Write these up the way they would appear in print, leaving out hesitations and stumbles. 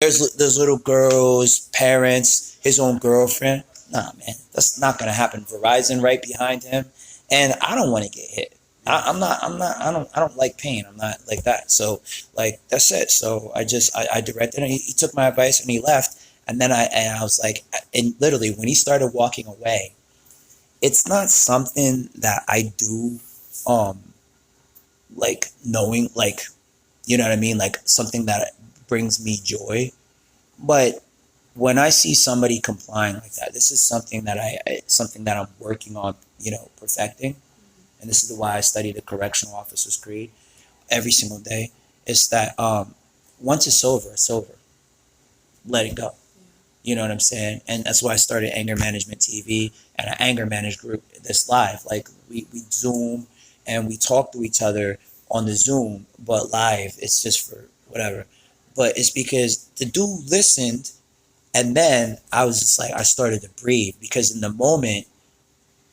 There's little girls, parents, his own girlfriend. Nah, man, that's not gonna happen. Verizon right behind him, and I don't want to get hit. I'm not. I'm not. I don't like pain. I'm not like that. So like that's it. So I directed him. He took my advice and he left. And then I was like, and literally when he started walking away, it's not something that I do, um, like knowing, like, you know what I mean, like something that brings me joy. But when I see somebody complying like that, this is something that something that I'm working on, perfecting. And this is why I study the correctional officer's creed every single day. Is that once it's over, it's over. Let it go. You know what I'm saying? And that's why I started Anger Management TV and an anger managed group this live. Like we Zoom and we talk to each other on the Zoom, but live it's just for whatever. But it's because the dude listened, and then I was just like I started to breathe, because in the moment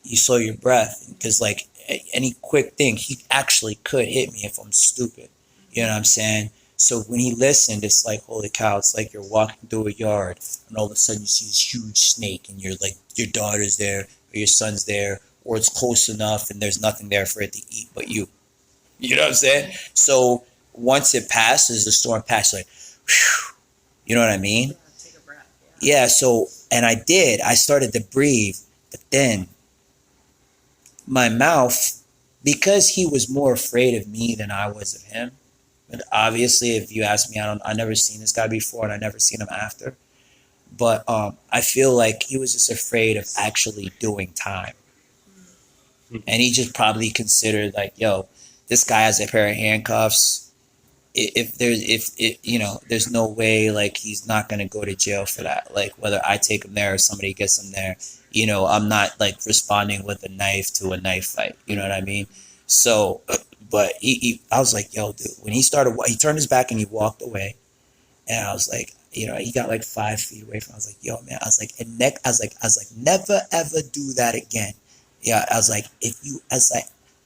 you slow your breath, because like any quick thing, he actually could hit me if I'm stupid. You know what I'm saying? So when he listened, it's like, holy cow, it's like you're walking through a yard and all of a sudden you see this huge snake and you're like, your daughter's there or your son's there, or it's close enough and there's nothing there for it to eat but you. You know what I'm saying? So once it passes, the storm passes, like, whew, you know what I mean? Take a breath. Yeah, so, and I started to breathe, but then my mouth, because he was more afraid of me than I was of him. But obviously, if you ask me, I never seen this guy before, and I never seen him after. But I feel like he was just afraid of actually doing time, and he just probably considered like, yo, this guy has a pair of handcuffs. There's no way like he's not gonna go to jail for that. Like whether I take him there or somebody gets him there, I'm not like responding with a knife to a knife fight. You know what I mean? So, but I was like, yo, dude. When he turned his back and he walked away, and I was like, he got like 5 feet away from me. I was like, yo, man. I was like, I was like, never ever do that again. Yeah, I was like,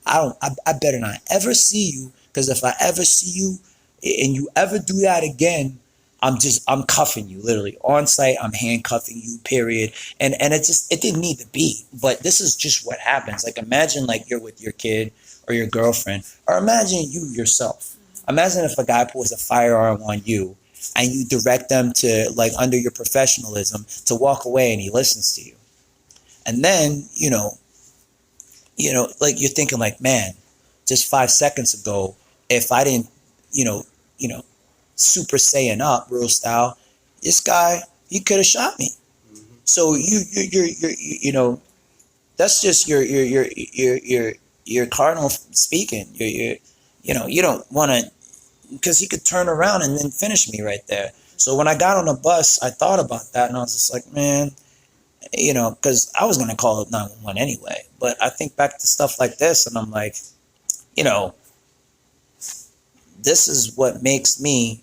I better not ever see you, because if I ever see you and you ever do that again, I'm cuffing you, literally on site. I'm handcuffing you, period. And it didn't need to be, but this is just what happens. Like imagine like you're with your kid or your girlfriend, or imagine you yourself. Imagine if a guy pulls a firearm on you and you direct them to, like, under your professionalism, to walk away, and he listens to you. And then, like you're thinking like, man, just 5 seconds ago, if I didn't, you know, you know, Super Saiyan up, real style, this guy, he could have shot me. So that's just your cardinal speaking. You don't want to, because he could turn around and then finish me right there. So when I got on the bus, I thought about that, and I was just like, man, because I was gonna call it 911 anyway. But I think back to stuff like this, and I'm like, you know, this is what makes me,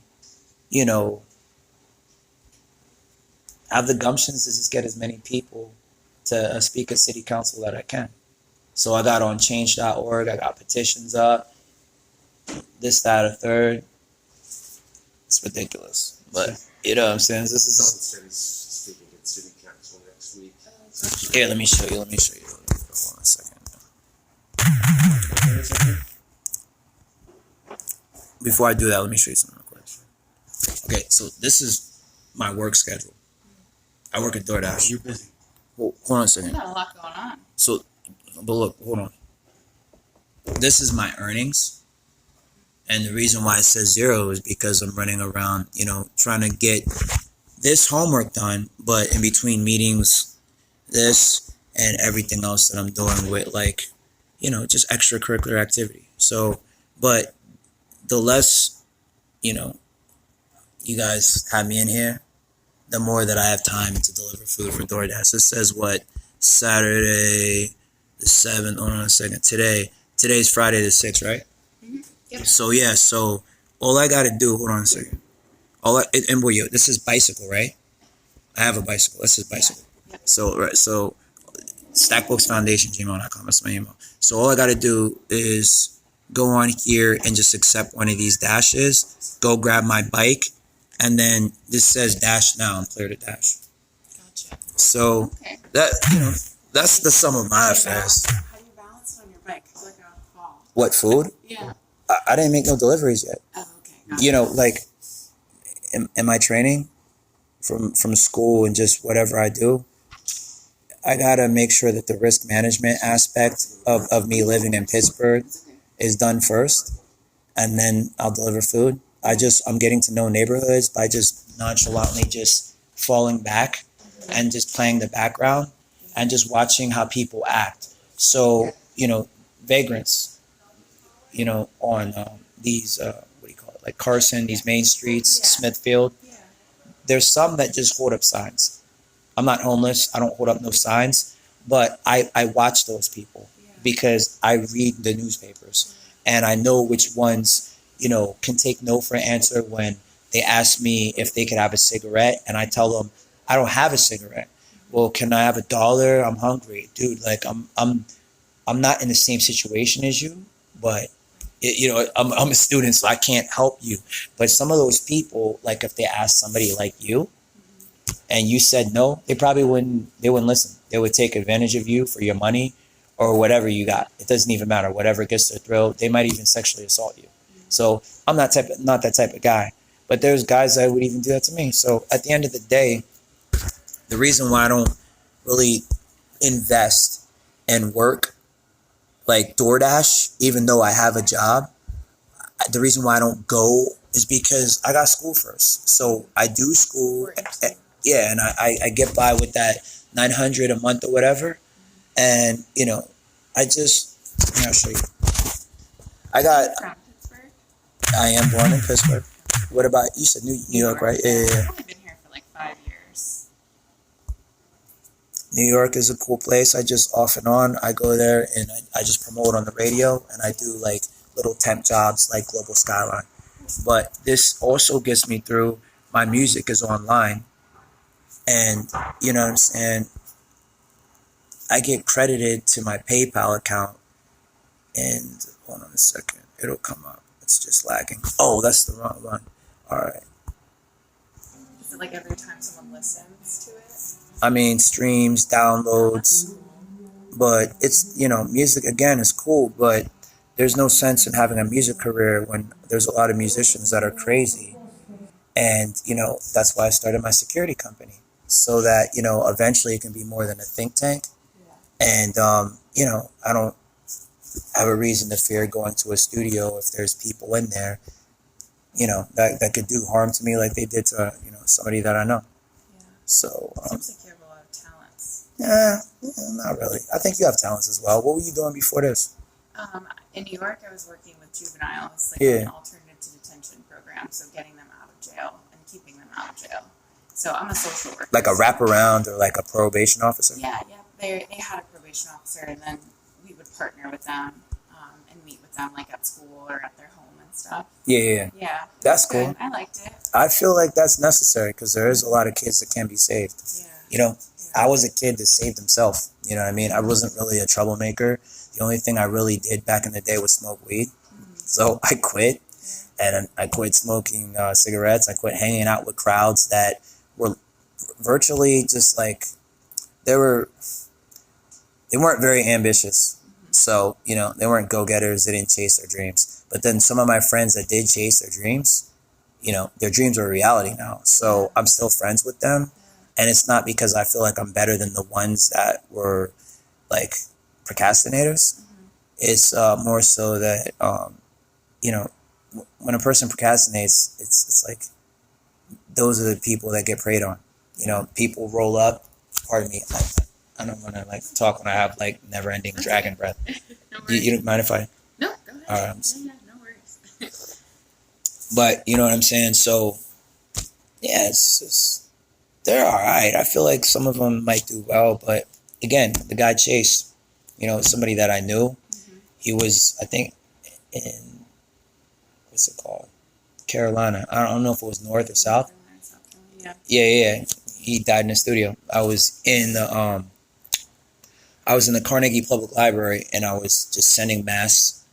have the gumptions to just get as many people to speak at city council that I can. So I got on change.org, I got petitions up, this, that, or third. It's ridiculous. But, you know what I'm saying? This is... said he's speaking at city council next week. Here, let me show you. Hold on a second. Before I do that, let me show you something real quick. Okay, so this is my work schedule. I work at DoorDash. You're busy. Hold on a second. There's not a lot going on. So, but look, hold on. This is my earnings. And the reason why it says 0 is because I'm running around, trying to get this homework done, but in between meetings, this and everything else that I'm doing with, like, just extracurricular activity. So, but the less, you guys have me in here, the more that I have time to deliver food for DoorDash. So it says what? Saturday the 7th. Hold on a second. Today's Friday the 6th, right? Mm-hmm. Yep. So yeah, so all I gotta do, hold on a second. This is bicycle, right? I have a bicycle. This is bicycle. Yeah. So Stackbooks Foundation, gmail.com. That's my email. So all I gotta do is go on here and just accept one of these dashes, go grab my bike, and then this says dash now. I'm clear to dash. Gotcha. So Okay. that that's the sum of my affairs. How do you balance it on your bike? I feel like I would fall. What food? Yeah. I didn't make no deliveries yet. Oh, okay. Gotcha. You know, like in my training from school and just whatever I do, I gotta make sure that the risk management aspect of me living in Pittsburgh It's okay. is done first, and then I'll deliver food. I'm getting to know neighborhoods by just nonchalantly just falling back and just playing the background and just watching how people act. So, vagrants, on these, what do you call it, like Carson, these main streets, Yeah. Smithfield, Yeah. there's some that just hold up signs. I'm not homeless. I don't hold up no signs, but I watch those people Yeah. because I read the newspapers and I know which ones, can take no for an answer when they ask me if they could have a cigarette and I tell them I don't have a cigarette. Well, can I have $1? I'm hungry, dude. Like I'm not in the same situation as you, but I'm a student, so I can't help you. But some of those people, like if they ask somebody like you, and you said no, they wouldn't listen. They would take advantage of you for your money or whatever you got. It doesn't even matter. Whatever gets their thrill, they might even sexually assault you. So I'm not that type of guy. But there's guys that would even do that to me. So at the end of the day, the reason why I don't really invest in work like DoorDash, even though I have a job, the reason why I don't go is because I got school first. So I do school. Yeah, and I get by with that 900 a month or whatever. And, I'll show you. From Pittsburgh? I am born in Pittsburgh. What about, you said New York, right? Yeah. I've only been here for like 5 years. New York is a cool place. I just off and on, I go there and I just promote on the radio and I do like little temp jobs like Global Skyline. But this also gets me through. My music is online. And, you know what I'm saying? I get credited to my PayPal account. And hold on a second. It'll come up. It's just lagging. Oh, that's the wrong one. All right. Is it like every time someone listens to it? I mean, streams, downloads. But it's, music again is cool. But there's no sense in having a music career when there's a lot of musicians that are crazy. And, that's why I started my security company. So that, eventually it can be more than a think tank. And, I don't have a reason to fear going to a studio if there's people in there, that could do harm to me like they did to, somebody that I know. Yeah. So, Seems like you have a lot of talents. yeah, not really. I think you have talents as well. What were you doing before this? In New York, I was working with juveniles, like Yeah. an alternative to detention program, so getting them out of jail and keeping them out of jail. So I'm a social worker. Like a wraparound or like a probation officer? Yeah. They had a probation officer, and then we would partner with them and meet with them like at school or at their home and stuff. Yeah. Yeah. That's it was cool. good. I liked it. I feel like that's necessary because there is a lot of kids that can be saved. Yeah. I was a kid that saved himself. You know what I mean? I wasn't really a troublemaker. The only thing I really did back in the day was smoke weed. So I quit. And I quit smoking cigarettes. I quit hanging out with crowds that were virtually just like, they weren't very ambitious. So, they weren't go-getters. They didn't chase their dreams. But then some of my friends that did chase their dreams, their dreams are a reality now. So I'm still friends with them. And it's not because I feel like I'm better than the ones that were like procrastinators. It's more so that, when a person procrastinates, it's like those are the people that get preyed on. People roll up. Pardon me. I don't want to like talk when I have like never-ending dragon breath. No You don't mind if I? No, go ahead. All right. Yeah, no worries. But you know what I'm saying. So yeah, it's just, they're all right. I feel like some of them might do well, but again, the guy Chase, somebody that I knew. He was, I think, in what's it called, Carolina. I don't know if it was North or South. Yeah. Yeah. He died in the studio. I was in the Carnegie Public Library, and I was just sending mass,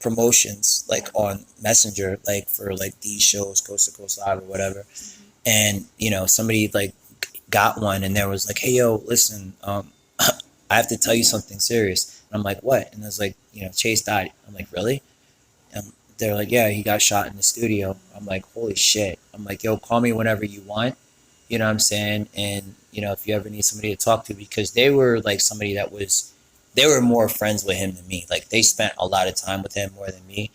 promotions like on Messenger, like for like these shows, Coast to Coast Live or whatever. And somebody like got one, and there was like, hey yo, listen, I have to tell you something serious. And I'm like, what? And it's like, Chase died. I'm like, really? And they're like, yeah, he got shot in the studio. I'm like, holy shit. I'm like, yo, call me whenever you want. You know what I'm saying? And, if you ever need somebody to talk to, because they were like somebody they were more friends with him than me. Like they spent a lot of time with him more than me,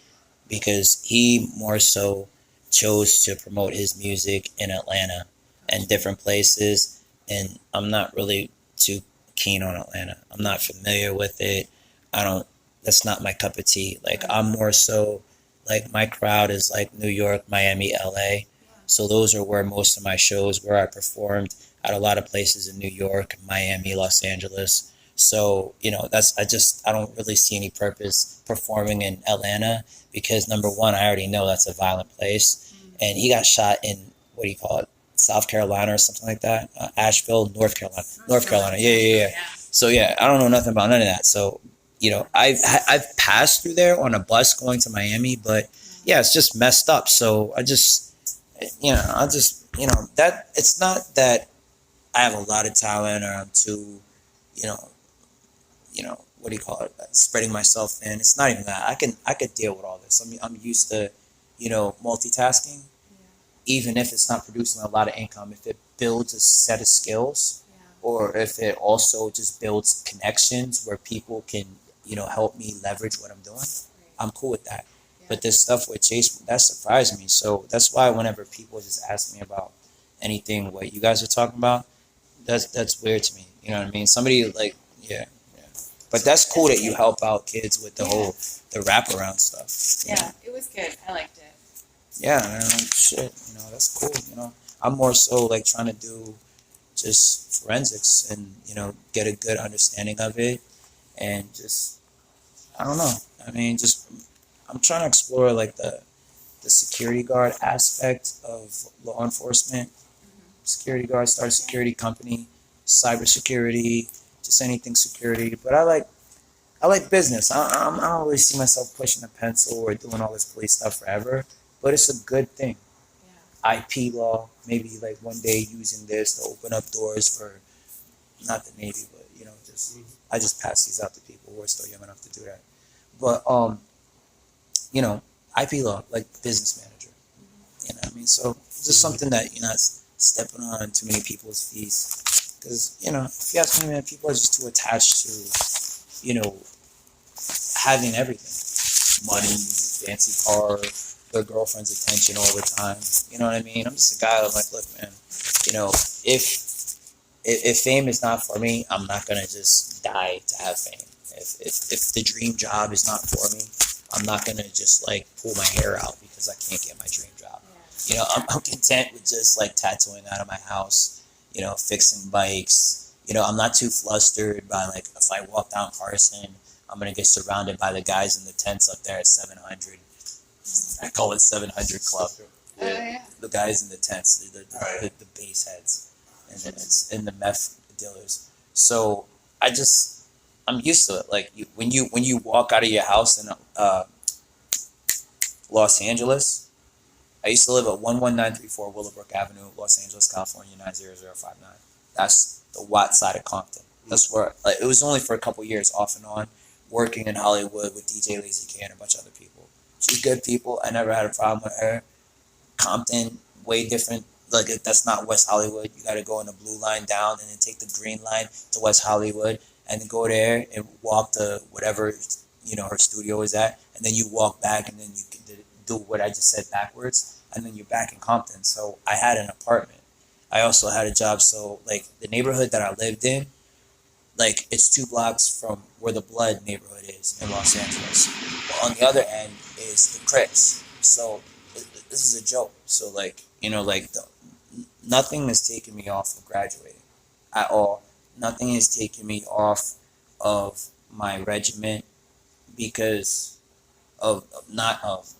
because he more so chose to promote his music in Atlanta and different places. And I'm not really too keen on Atlanta. I'm not familiar with it. That's not my cup of tea. Like I'm more so like my crowd is like New York, Miami, LA. So those are where most of my shows where I performed at a lot of places in New York, Miami, Los Angeles. So, I don't really see any purpose performing in Atlanta, because number one, I already know that's a violent place. And he got shot in, what do you call it? South Carolina or something like that. Asheville, North Carolina. North Carolina. Yeah. So yeah, I don't know nothing about none of that. So, I've passed through there on a bus going to Miami, but yeah, it's just messed up. So that it's not that I have a lot of talent, or I'm too, what do you call it? Spreading myself thin. It's not even that. I could deal with all this. I mean, I'm used to, multitasking, even if it's not producing a lot of income. If it builds a set of skills, or if it also just builds connections where people can, help me leverage what I'm doing, I'm cool with that. But this stuff with Chase, that surprised me. So that's why whenever people just ask me about anything what you guys are talking about, that's weird to me. You know what I mean? Somebody like, yeah. But that's cool that you help out kids with the whole the wraparound stuff. Yeah, it was good. I liked it. Yeah, man, like, shit. That's cool. I'm more so like trying to do just forensics and get a good understanding of it, and just I don't know. I mean, just I'm trying to explore like the security guard aspect of law enforcement. Security guard, start a security company, cybersecurity, just anything security. But I like business. I don't really see myself pushing a pencil or doing all this police stuff forever. But it's a good thing. IP law, maybe like one day using this to open up doors for not the Navy, but I just pass these out to people who are still young enough to do that. But IP law, like business manager. You know what I mean? So just something that you're not stepping on too many people's feet. Because, if you ask me, man, people are just too attached to, having everything. Money, fancy car, their girlfriend's attention all the time. You know what I mean? I'm just a guy that's like, look, man, if fame is not for me, I'm not going to just die to have fame. If the dream job is not for me, I'm not going to just like pull my hair out because I can't get my dream job. I'm content with just like tattooing out of my house, fixing bikes. I'm not too flustered by like if I walk down Carson, I'm going to get surrounded by the guys in the tents up there at 700. I call it 700 Club. The guys in the tents, the bass heads, and the meth dealers. So I'm used to it. Like when you walk out of your house in Los Angeles, I used to live at 11934 Willowbrook Avenue, Los Angeles, California 90059. That's the Watt side of Compton. That's where it was only for a couple years off and on, working in Hollywood with DJ Lazy K and a bunch of other people. She's good people. I never had a problem with her. Compton, way different. Like that's not West Hollywood. You got to go on the blue line down and then take the green line to West Hollywood and then go there and walk to whatever her studio is at, and then you walk back and then you can do what I just said backwards, and then you're back in Compton. So I had an apartment. I also had a job. So like the neighborhood that I lived in, like it's 2 blocks from where the Blood neighborhood is in Los Angeles. But on the other end is the Crips. So this is a joke. So like nothing has taken me off of graduating at all. Nothing has taken me off of my regiment because of not of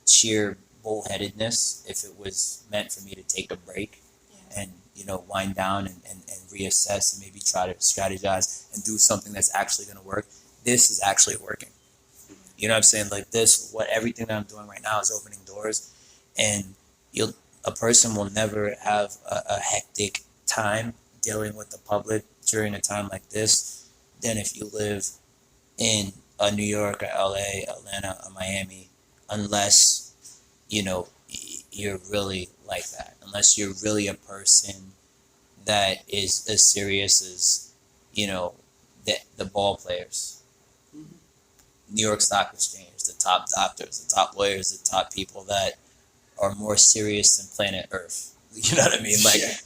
sheer bullheadedness. If it was meant for me to take a break and wind down and reassess and maybe try to strategize and do something that's actually going to work, this is actually working. You know what I'm saying? Like this, what everything that I'm doing right now is opening doors, and a person will never have a hectic time dealing with the public during a time like this than if you live in a New York or LA, Atlanta, or Miami, unless you're really like that. Unless you're really a person that is as serious as the ball players. New York Stock Exchange, the top doctors, the top lawyers, the top people that are more serious than planet Earth. You know what I mean? Like, Yeah.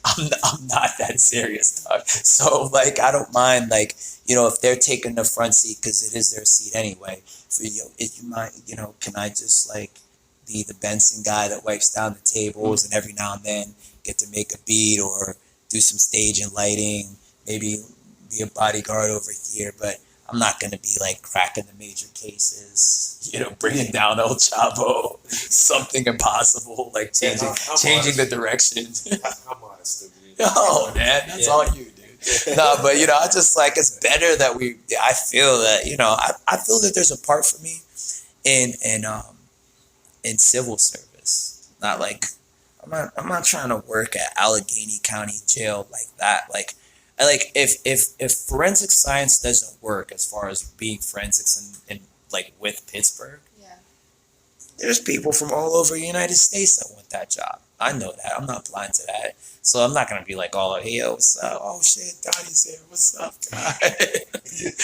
I'm not that serious, dog. So, like, I don't mind, like, if they're taking the front seat because it is their seat anyway. So, if you mind, can I just, like, be the Benson guy that wipes down the tables and every now and then get to make a beat or do some stage and lighting, maybe be a bodyguard over here, but I'm not going to be like cracking the major cases, bringing down El Chapo, something impossible, like changing the direction. How modest of you. Oh man, that's all you, dude. No, but I just like it's better that I feel that I feel that there's a part for me in civil service. Not like I'm not trying to work at Allegheny County Jail like that. Like if forensic science doesn't work as far as being forensics and like with Pittsburgh, there's people from all over the United States that want that job. I know that. I'm not blind to that. So I'm not gonna be like hey, yo, what's up? Oh shit, Donnie's here. What's up, guy?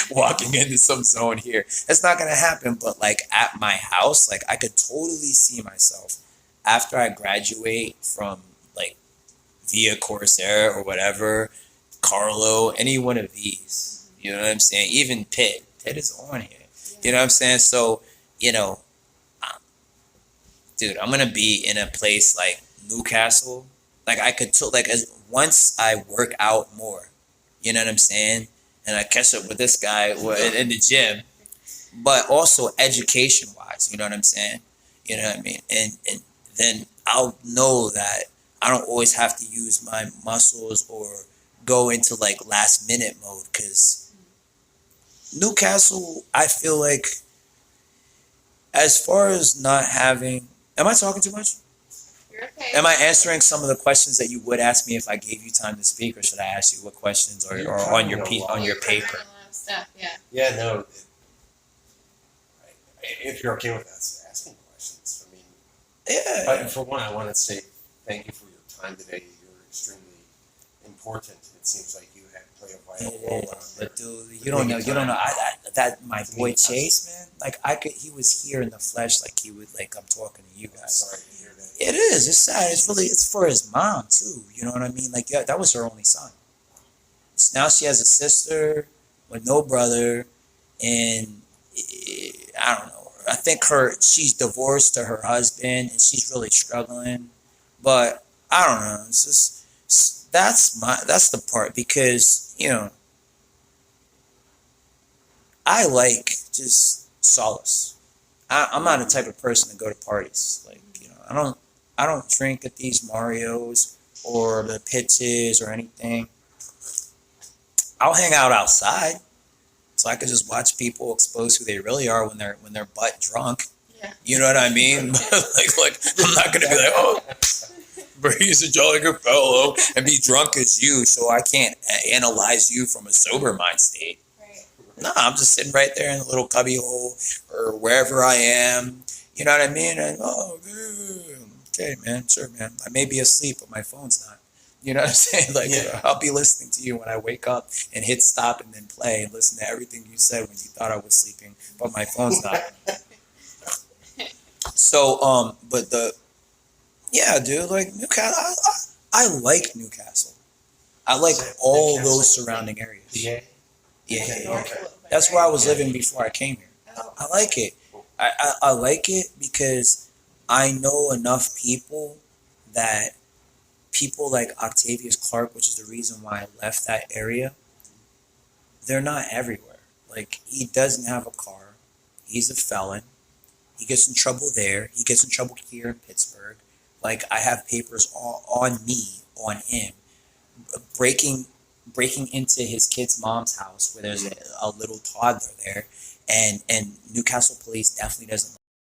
Walking into some zone here. It's not gonna happen. But like at my house, like I could totally see myself after I graduate from like via Coursera or whatever. Carlo, any one of these, you know what I'm saying? Even Pitt is on here, you know what I'm saying? So, dude, I'm gonna be in a place like Newcastle. Like I could, once I work out more, you know what I'm saying? And I catch up with this guy in the gym, but also education wise, you know what I'm saying? You know what I mean? And then I'll know that I don't always have to use my muscles or go into like last minute mode because Newcastle, I feel like, as far as not having, am I talking too much? You're okay. Am I answering some of the questions that you would ask me if I gave you time to speak, or should I ask you what questions or on your on your paper? A lot of stuff, yeah. Yeah, no. If you're okay with us asking questions, I mean. Yeah. For one, I want to say thank you for your time today. You're extremely important. It seems like you play a vital role. But dude, you don't know. That my boy Chase, man. Like he was here in the flesh. Like he would, like I'm talking to you guys. Sorry to hear that. It is. It's sad. It's for his mom too. You know what I mean? Like that was her only son. Now she has a sister with no brother, and I don't know. I think she's divorced to her husband, and she's really struggling. But I don't know. It's just that's the part because I like just solace. I'm not the type of person to go to parties. Like I don't drink at these Marios or the pitches or anything. I'll hang out outside, so I could just watch people expose who they really are when they're butt drunk. Yeah. You know what I mean? like I'm not gonna be like, oh, he's a jolly good fellow and be drunk as you, so I can't analyze you from a sober mind state. Right. No, I'm just sitting right there in the little cubby hole or wherever I am. You know what I mean? And okay, man, sure, man. I may be asleep, but my phone's not. You know what I'm saying? Like, I'll be listening to you when I wake up and hit stop and then play and listen to everything you said when you thought I was sleeping, but my phone's not. So, dude, like Newcastle, I like Newcastle. I like all those surrounding areas. Yeah. Yeah. That's where I was living before I came here. I like it. I like it because I know enough people that people like Octavius Clark, which is the reason why I left that area, they're not everywhere. Like, he doesn't have a car. He's a felon. He gets in trouble there. He gets in trouble here in Pittsburgh. Like, I have papers all on me, on him, breaking into his kid's mom's house where there's a little toddler there and Newcastle police definitely doesn't